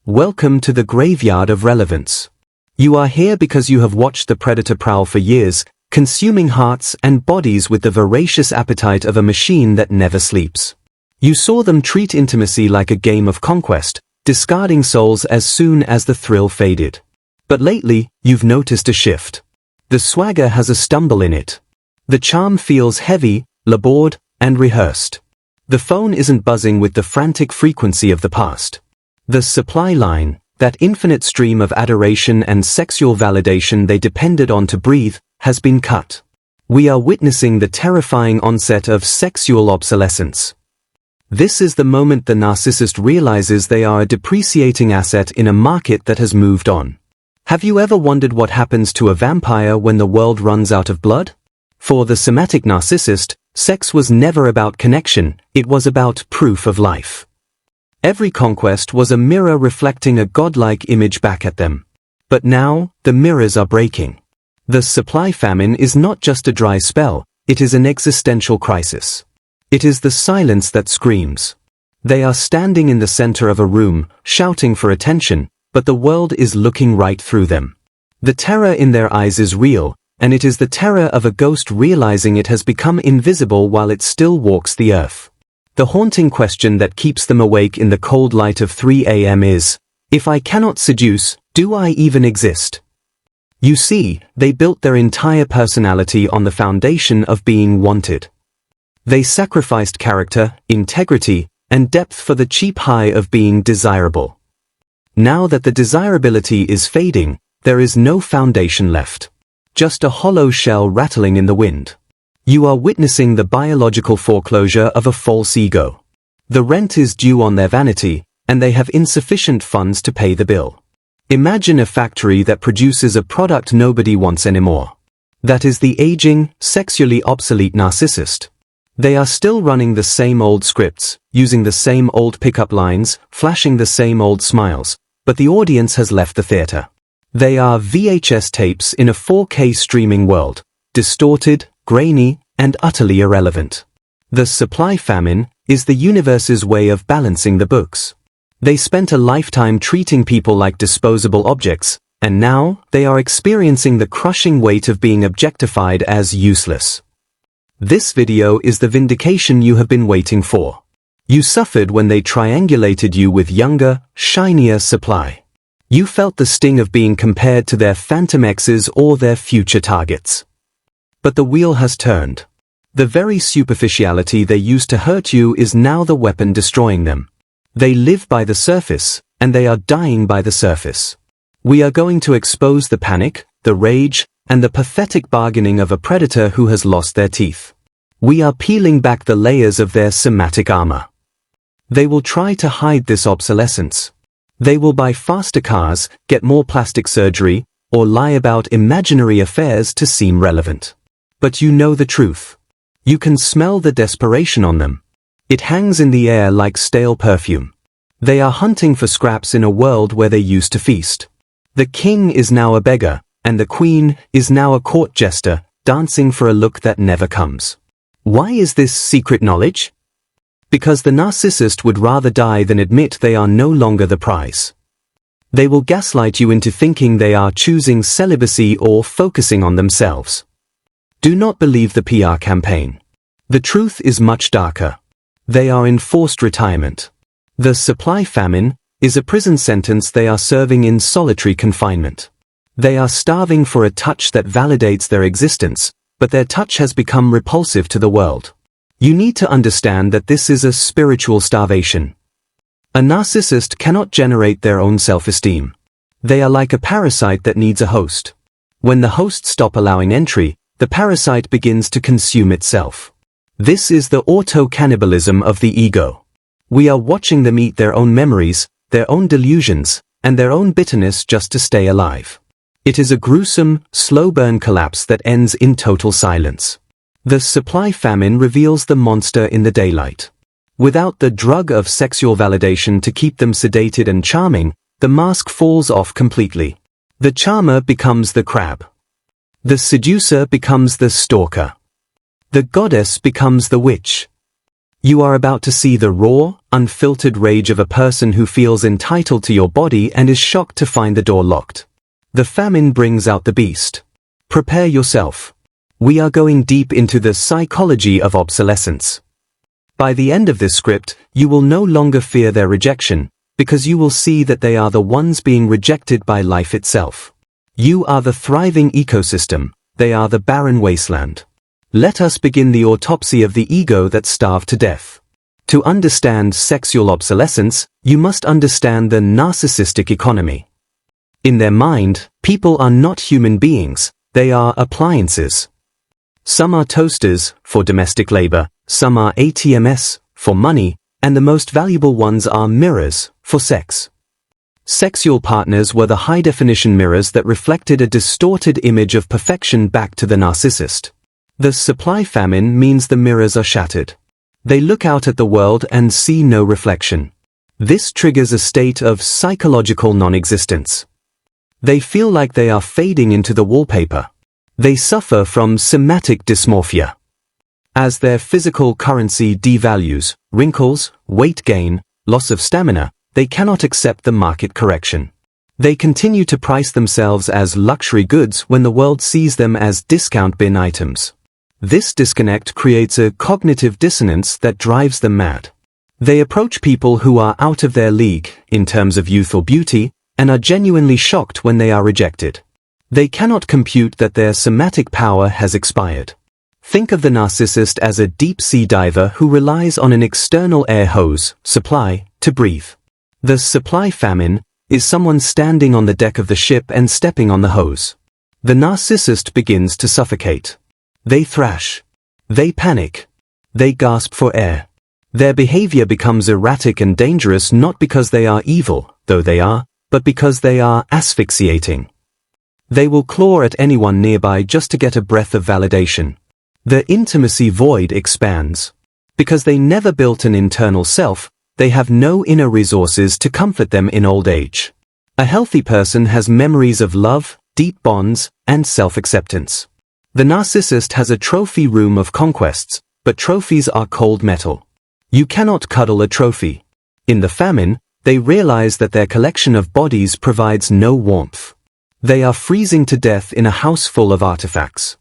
Welcome to the graveyard of relevance. You are here because you have watched the predator prowl for years, consuming hearts and bodies with the voracious appetite of a machine that never sleeps. You saw them treat intimacy like a game of conquest, discarding souls as soon as the thrill faded. But lately, you've noticed a shift. The swagger has a stumble in it. The charm feels heavy, labored, and rehearsed. The phone isn't buzzing with the frantic frequency of the past. The supply line, that infinite stream of adoration and sexual validation they depended on to breathe, has been cut. We are witnessing the terrifying onset of sexual obsolescence. This is the moment the narcissist realizes they are a depreciating asset in a market that has moved on. Have you ever wondered what happens to a vampire when the world runs out of blood? For the somatic narcissist, sex was never about connection, it was about proof of life. Every conquest was a mirror reflecting a godlike image back at them. But now, the mirrors are breaking. The supply famine is not just a dry spell, it is an existential crisis. It is the silence that screams. They are standing in the center of a room, shouting for attention, but the world is looking right through them. The terror in their eyes is real, and it is the terror of a ghost realizing it has become invisible while it still walks the earth. The haunting question that keeps them awake in the cold light of 3 a.m. is, if I cannot seduce, do I even exist? You see, they built their entire personality on the foundation of being wanted. They sacrificed character, integrity, and depth for the cheap high of being desirable. Now that the desirability is fading, there is no foundation left. Just a hollow shell rattling in the wind. You are witnessing the biological foreclosure of a false ego. The rent is due on their vanity, and they have insufficient funds to pay the bill. Imagine a factory that produces a product nobody wants anymore. That is the aging, sexually obsolete narcissist. They are still running the same old scripts, using the same old pickup lines, flashing the same old smiles, but the audience has left the theater. They are VHS tapes in a 4K streaming world, distorted, grainy, and utterly irrelevant. The supply famine is the universe's way of balancing the books. They spent a lifetime treating people like disposable objects, and now they are experiencing the crushing weight of being objectified as useless. This video is the vindication you have been waiting for. You suffered when they triangulated you with younger, shinier supply. You felt the sting of being compared to their phantom exes or their future targets. But the wheel has turned. The very superficiality they used to hurt you is now the weapon destroying them. They live by the surface, and they are dying by the surface. We are going to expose the panic, the rage, and the pathetic bargaining of a predator who has lost their teeth. We are peeling back the layers of their somatic armor. They will try to hide this obsolescence. They will buy faster cars, get more plastic surgery, or lie about imaginary affairs to seem relevant. But you know the truth. You can smell the desperation on them. It hangs in the air like stale perfume. They are hunting for scraps in a world where they used to feast. The king is now a beggar, and the queen is now a court jester, dancing for a look that never comes. Why is this secret knowledge? Because the narcissist would rather die than admit they are no longer the prize. They will gaslight you into thinking they are choosing celibacy or focusing on themselves. Do not believe the PR campaign. The truth is much darker. They are in forced retirement. The supply famine is a prison sentence they are serving in solitary confinement. They are starving for a touch that validates their existence, but their touch has become repulsive to the world. You need to understand that this is a spiritual starvation. A narcissist cannot generate their own self-esteem. They are like a parasite that needs a host. When the host stops allowing entry, the parasite begins to consume itself. This is the auto-cannibalism of the ego. We are watching them eat their own memories, their own delusions, and their own bitterness just to stay alive. It is a gruesome, slow-burn collapse that ends in total silence. The supply famine reveals the monster in the daylight. Without the drug of sexual validation to keep them sedated and charming, the mask falls off completely. The charmer becomes the crab. The seducer becomes the stalker. The goddess becomes the witch. You are about to see the raw, unfiltered rage of a person who feels entitled to your body and is shocked to find the door locked. The famine brings out the beast. Prepare yourself. We are going deep into the psychology of obsolescence. By the end of this script, you will no longer fear their rejection, because you will see that they are the ones being rejected by life itself. You are the thriving ecosystem, they are the barren wasteland. Let us begin the autopsy of the ego that starved to death. To understand sexual obsolescence, you must understand the narcissistic economy. In their mind, people are not human beings, they are appliances. Some are toasters, for domestic labor, some are ATMs, for money, and the most valuable ones are mirrors, for sex. Sexual partners were the high-definition mirrors that reflected a distorted image of perfection back to the narcissist. The supply famine means the mirrors are shattered. They look out at the world and see no reflection. This triggers a state of psychological non-existence. They feel like they are fading into the wallpaper. They suffer from somatic dysmorphia. As their physical currency devalues, wrinkles, weight gain, loss of stamina, they cannot accept the market correction. They continue to price themselves as luxury goods when the world sees them as discount bin items. This disconnect creates a cognitive dissonance that drives them mad. They approach people who are out of their league, in terms of youth or beauty, and are genuinely shocked when they are rejected. They cannot compute that their somatic power has expired. Think of the narcissist as a deep-sea diver who relies on an external air hose, supply, to breathe. The supply famine is someone standing on the deck of the ship and stepping on the hose. The narcissist begins to suffocate. They thrash. They panic. They gasp for air. Their behavior becomes erratic and dangerous not because they are evil, though they are, but because they are asphyxiating. They will claw at anyone nearby just to get a breath of validation. The intimacy void expands. Because they never built an internal self, they have no inner resources to comfort them in old age. A healthy person has memories of love, deep bonds, and self-acceptance. The narcissist has a trophy room of conquests, but trophies are cold metal. You cannot cuddle a trophy. In the famine, they realize that their collection of bodies provides no warmth. They are freezing to death in a house full of artifacts.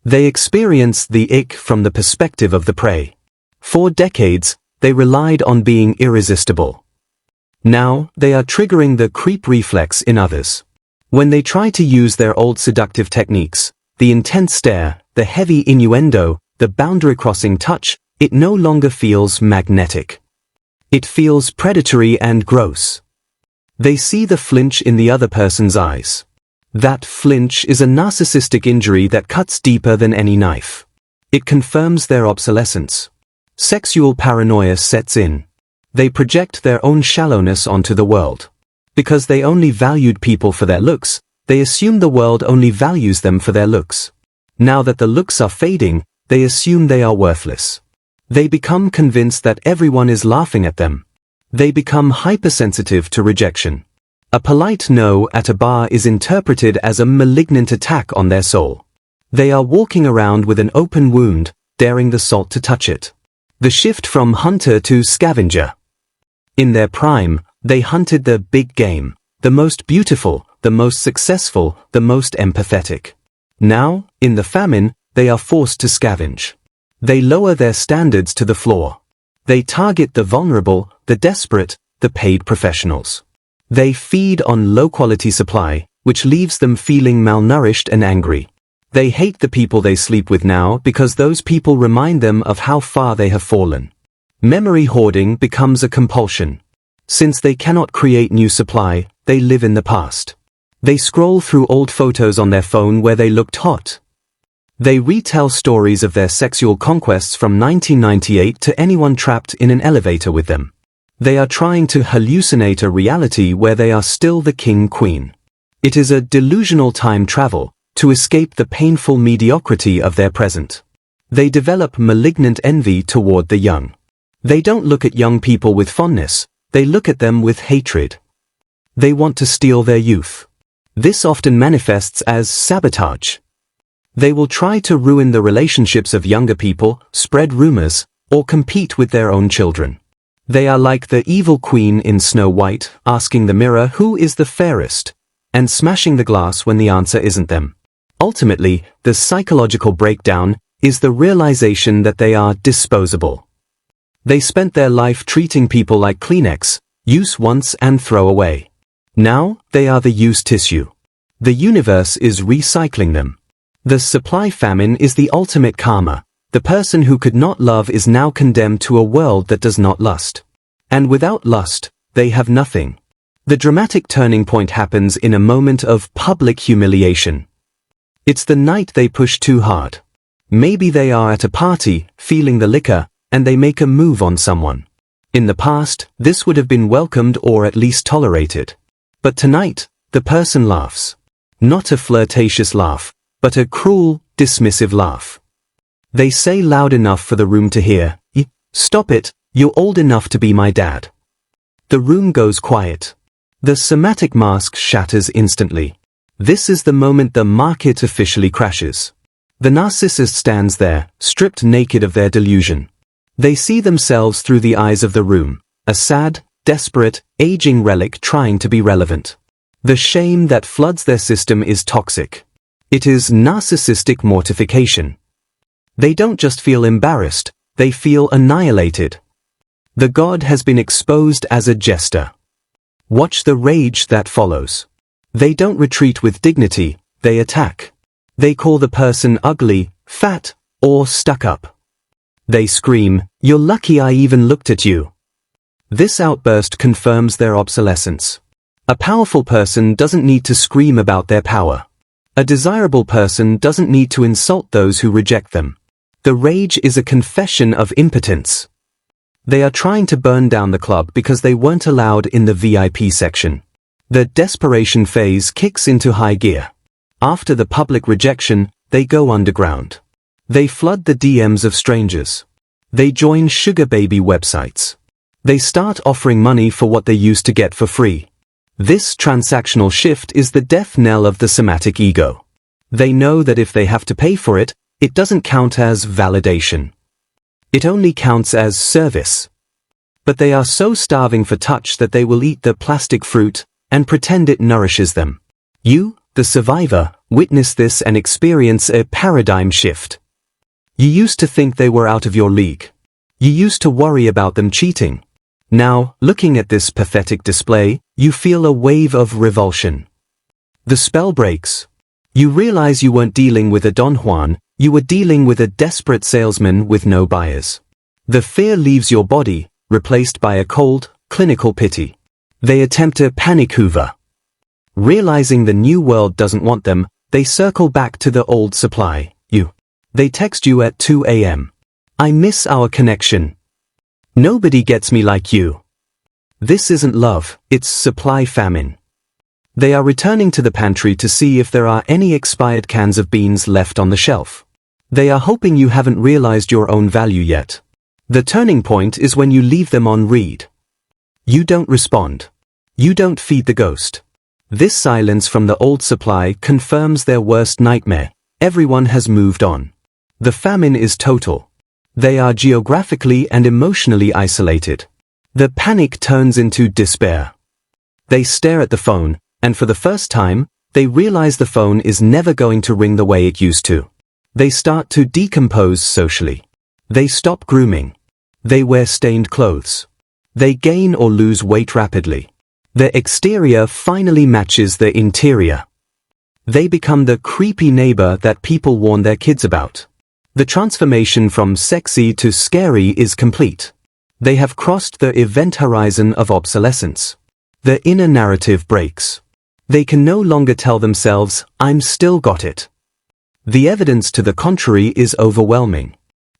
They experience the ick from the perspective of the prey. For decades, they relied on being irresistible. Now, they are triggering the creep reflex in others. When they try to use their old seductive techniques, the intense stare, the heavy innuendo, the boundary-crossing touch, it no longer feels magnetic. It feels predatory and gross. They see the flinch in the other person's eyes. That flinch is a narcissistic injury that cuts deeper than any knife. It confirms their obsolescence. Sexual paranoia sets in. They project their own shallowness onto the world. Because they only valued people for their looks, they assume the world only values them for their looks. Now that the looks are fading, they assume they are worthless. They become convinced that everyone is laughing at them. They become hypersensitive to rejection. A polite no at a bar is interpreted as a malignant attack on their soul. They are walking around with an open wound, daring the salt to touch it. The shift from hunter to scavenger. In their prime, they hunted the big game, the most beautiful, the most successful, the most empathetic. Now, in the famine, they are forced to scavenge. They lower their standards to the floor. They target the vulnerable, the desperate, the paid professionals. They feed on low-quality supply, which leaves them feeling malnourished and angry. They hate the people they sleep with now because those people remind them of how far they have fallen. Memory hoarding becomes a compulsion. Since they cannot create new supply, they live in the past. They scroll through old photos on their phone where they looked hot. They retell stories of their sexual conquests from 1998 to anyone trapped in an elevator with them. They are trying to hallucinate a reality where they are still the king-queen. It is a delusional time travel, to escape the painful mediocrity of their present. They develop malignant envy toward the young. They don't look at young people with fondness, they look at them with hatred. They want to steal their youth. This often manifests as sabotage. They will try to ruin the relationships of younger people, spread rumors, or compete with their own children. They are like the evil queen in Snow White, asking the mirror who is the fairest, and smashing the glass when the answer isn't them. Ultimately, the psychological breakdown is the realization that they are disposable. They spent their life treating people like Kleenex, use once and throw away. Now, they are the used tissue. The universe is recycling them. The supply famine is the ultimate karma. The person who could not love is now condemned to a world that does not lust. And without lust, they have nothing. The dramatic turning point happens in a moment of public humiliation. It's the night they push too hard. Maybe they are at a party, feeling the liquor, and they make a move on someone. In the past, this would have been welcomed or at least tolerated. But tonight, the person laughs. Not a flirtatious laugh, but a cruel, dismissive laugh. They say loud enough for the room to hear, "Stop it, you're old enough to be my dad." The room goes quiet. The somatic mask shatters instantly. This is the moment the market officially crashes. The narcissist stands there, stripped naked of their delusion. They see themselves through the eyes of the room, a sad, desperate, aging relic trying to be relevant. The shame that floods their system is toxic. It is narcissistic mortification. They don't just feel embarrassed, they feel annihilated. The god has been exposed as a jester. Watch the rage that follows. They don't retreat with dignity, they attack. They call the person ugly, fat, or stuck up. They scream, "You're lucky I even looked at you." This outburst confirms their obsolescence. A powerful person doesn't need to scream about their power. A desirable person doesn't need to insult those who reject them. The rage is a confession of impotence. They are trying to burn down the club because they weren't allowed in the VIP section. The desperation phase kicks into high gear. After the public rejection, they go underground. They flood the DMs of strangers. They join sugar baby websites. They start offering money for what they used to get for free. This transactional shift is the death knell of the somatic ego. They know that if they have to pay for it, it doesn't count as validation. It only counts as service. But they are so starving for touch that they will eat the plastic fruit and pretend it nourishes them. You, the survivor, witness this and experience a paradigm shift. You used to think they were out of your league. You used to worry about them cheating. Now, looking at this pathetic display, you feel a wave of revulsion. The spell breaks. You realize you weren't dealing with a Don Juan, you were dealing with a desperate salesman with no buyers. The fear leaves your body, replaced by a cold, clinical pity. They attempt a panic hoover. Realizing the new world doesn't want them, they circle back to the old supply, you. They text you at 2 a.m. "I miss our connection. Nobody gets me like you." This isn't love, it's supply famine. They are returning to the pantry to see if there are any expired cans of beans left on the shelf. They are hoping you haven't realized your own value yet. The turning point is when you leave them on read. You don't respond. You don't feed the ghost. This silence from the old supply confirms their worst nightmare. Everyone has moved on. The famine is total. They are geographically and emotionally isolated. The panic turns into despair. They stare at the phone, and for the first time, they realize the phone is never going to ring the way it used to. They start to decompose socially. They stop grooming. They wear stained clothes. They gain or lose weight rapidly. Their exterior finally matches their interior. They become the creepy neighbor that people warn their kids about. The transformation from sexy to scary is complete. They have crossed the event horizon of obsolescence. The inner narrative breaks. They can no longer tell themselves, "I'm still got it." The evidence to the contrary is overwhelming.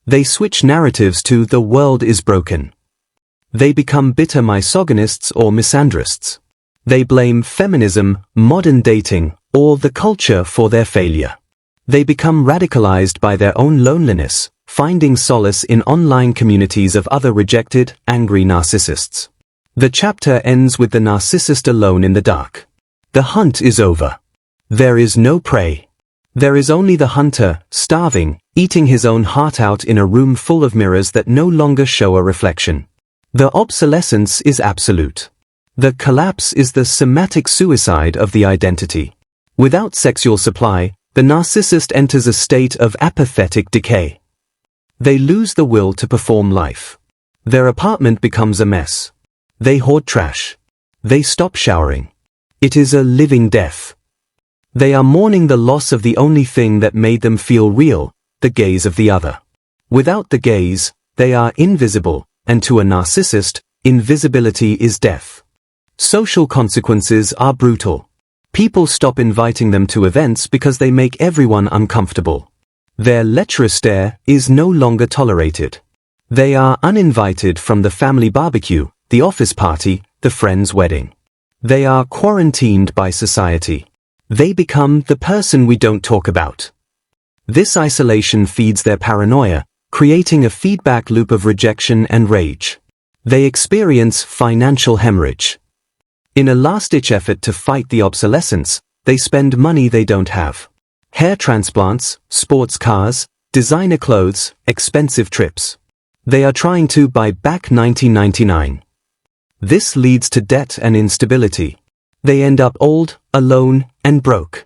They switch narratives to "the world is broken." They become bitter misogynists or misandrists. They blame feminism, modern dating, or the culture for their failure. They become radicalized by their own loneliness, finding solace in online communities of other rejected, angry narcissists. The chapter ends with the narcissist alone in the dark. The hunt is over. There is no prey. There is only the hunter, starving, eating his own heart out in a room full of mirrors that no longer show a reflection. The obsolescence is absolute. The collapse is the somatic suicide of the identity. Without sexual supply, the narcissist enters a state of apathetic decay. They lose the will to perform life. Their apartment becomes a mess. They hoard trash. They stop showering. It is a living death. They are mourning the loss of the only thing that made them feel real, the gaze of the other. Without the gaze, they are invisible, and to a narcissist, invisibility is death. Social consequences are brutal. People stop inviting them to events because they make everyone uncomfortable. Their lecherous stare is no longer tolerated. They are uninvited from the family barbecue, the office party, the friend's wedding. They are quarantined by society. They become the person we don't talk about. This isolation feeds their paranoia, creating a feedback loop of rejection and rage. They experience financial hemorrhage. In a last-ditch effort to fight the obsolescence, they spend money they don't have. Hair transplants, sports cars, designer clothes, expensive trips. They are trying to buy back 1999. This leads to debt and instability. They end up old, alone, and broke.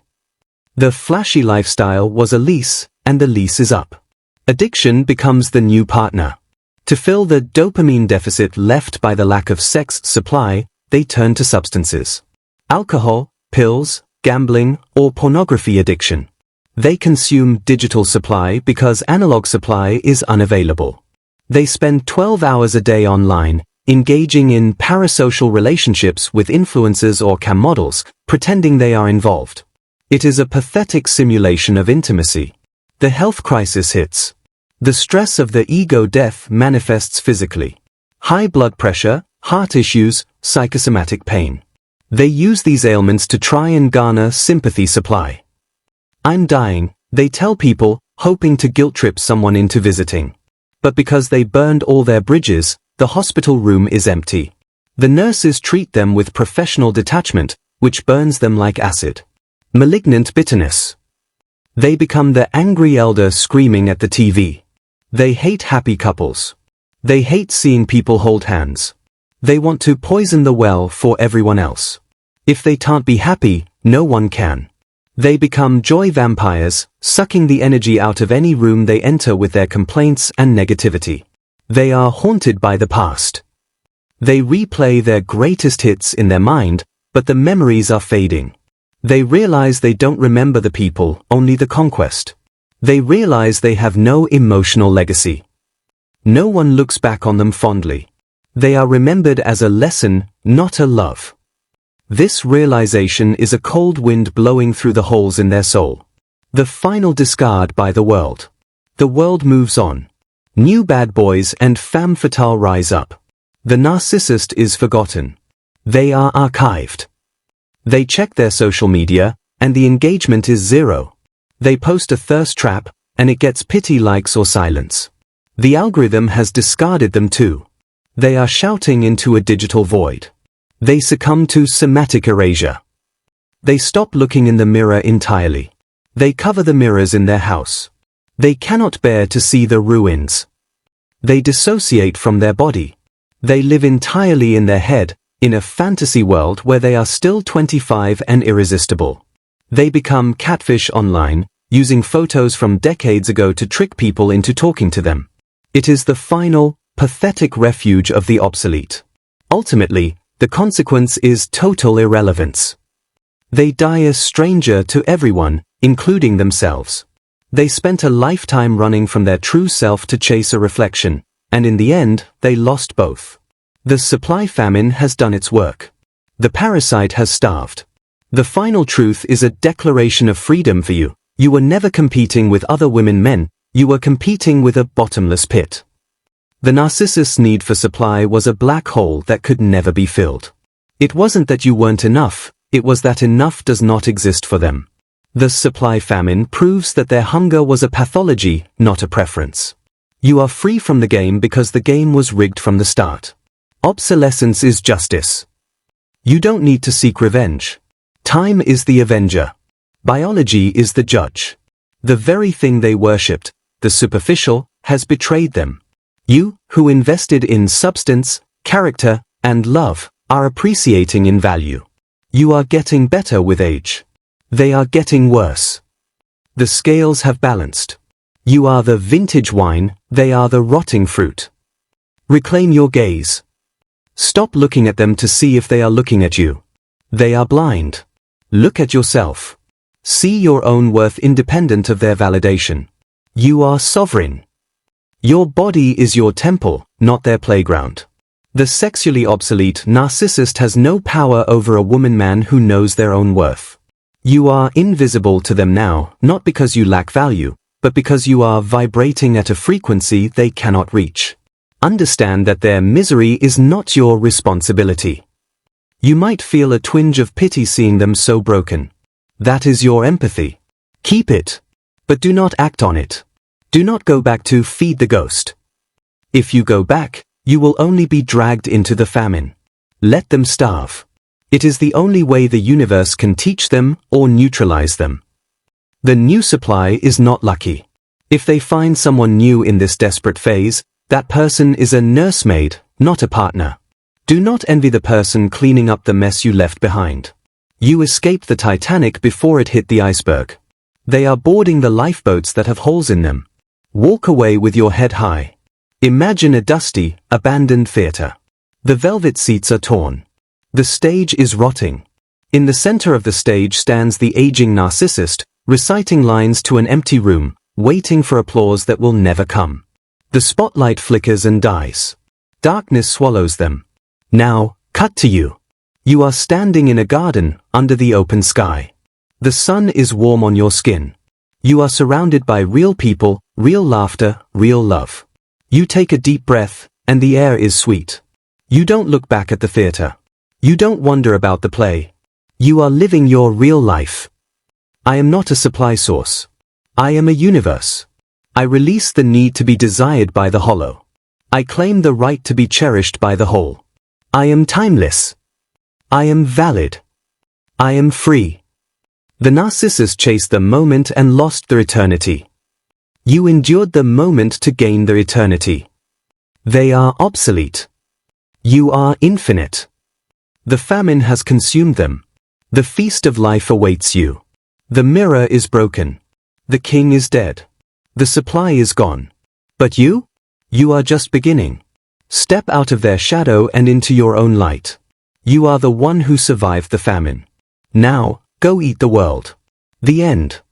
The flashy lifestyle was a lease, and the lease is up. Addiction becomes the new partner. To fill the dopamine deficit left by the lack of sex supply, they turn to substances. Alcohol, pills, gambling, or pornography addiction. They consume digital supply because analog supply is unavailable. They spend 12 hours a day online, engaging in parasocial relationships with influencers or cam models, pretending they are involved. It is a pathetic simulation of intimacy. The health crisis hits. The stress of the ego death manifests physically. High blood pressure, heart issues, psychosomatic pain. They use these ailments to try and garner sympathy supply. I'm dying, they tell people, hoping to guilt-trip someone into visiting. But because they burned all their bridges, the hospital room is empty. The nurses treat them with professional detachment, which burns them like acid. Malignant bitterness. They become the angry elder screaming at the TV. They hate happy couples. They hate seeing people hold hands. They want to poison the well for everyone else. If they can't be happy, no one can. They become joy vampires, sucking the energy out of any room they enter with their complaints and negativity. They are haunted by the past. They replay their greatest hits in their mind, but the memories are fading. They realize they don't remember the people, only the conquest. They realize they have no emotional legacy. No one looks back on them fondly. They are remembered as a lesson, not a love. This realization is a cold wind blowing through the holes in their soul. The final discard by the world. The world moves on. New bad boys and femme fatale rise up. The narcissist is forgotten. They are archived. They check their social media, and the engagement is zero. They post a thirst trap, and it gets pity likes or silence. The algorithm has discarded them too. They are shouting into a digital void. They succumb to somatic erasure. They stop looking in the mirror entirely. They cover the mirrors in their house. They cannot bear to see the ruins. They dissociate from their body. They live entirely in their head, in a fantasy world where they are still 25 and irresistible. They become catfish online, using photos from decades ago to trick people into talking to them. It is the final, pathetic refuge of the obsolete. Ultimately, the consequence is total irrelevance. They die a stranger to everyone, including themselves. They spent a lifetime running from their true self to chase a reflection, and in the end, they lost both. The supply famine has done its work. The parasite has starved. The final truth is a declaration of freedom for you. You were never competing with other women men, you were competing with a bottomless pit. The narcissist's need for supply was a black hole that could never be filled. It wasn't that you weren't enough, it was that enough does not exist for them. The supply famine proves that their hunger was a pathology, not a preference. You are free from the game because the game was rigged from the start. Obsolescence is justice. You don't need to seek revenge. Time is the avenger. Biology is the judge. The very thing they worshipped, the superficial, has betrayed them. You, who invested in substance, character, and love, are appreciating in value. You are getting better with age. They are getting worse. The scales have balanced. You are the vintage wine, they are the rotting fruit. Reclaim your gaze. Stop looking at them to see if they are looking at you. They are blind. Look at yourself. See your own worth independent of their validation. You are sovereign. Your body is your temple, not their playground. The sexually obsolete narcissist has no power over a woman-man who knows their own worth. You are invisible to them now, not because you lack value, but because you are vibrating at a frequency they cannot reach. Understand that their misery is not your responsibility. You might feel a twinge of pity seeing them so broken. That is your empathy. Keep it. But do not act on it. Do not go back to feed the ghost. If you go back, you will only be dragged into the famine. Let them starve. It is the only way the universe can teach them or neutralize them. The new supply is not lucky. If they find someone new in this desperate phase, that person is a nursemaid, not a partner. Do not envy the person cleaning up the mess you left behind. You escaped the Titanic before it hit the iceberg. They are boarding the lifeboats that have holes in them. Walk away with your head high. Imagine a dusty, abandoned theater. The velvet seats are torn. The stage is rotting. In the center of the stage stands the aging narcissist, reciting lines to an empty room, waiting for applause that will never come. The spotlight flickers and dies. Darkness swallows them. Now, cut to you. You are standing in a garden, under the open sky. The sun is warm on your skin. You are surrounded by real people, real laughter, real love. You take a deep breath, and the air is sweet. You don't look back at the theater. You don't wonder about the play. You are living your real life. I am not a supply source. I am a universe. I release the need to be desired by the hollow. I claim the right to be cherished by the whole. I am timeless. I am valid. I am free. The narcissist chased the moment and lost their eternity. You endured the moment to gain their eternity. They are obsolete. You are infinite. The famine has consumed them. The feast of life awaits you. The mirror is broken. The king is dead. The supply is gone. But you? You are just beginning. Step out of their shadow and into your own light. You are the one who survived the famine. Now, go eat the world. The end.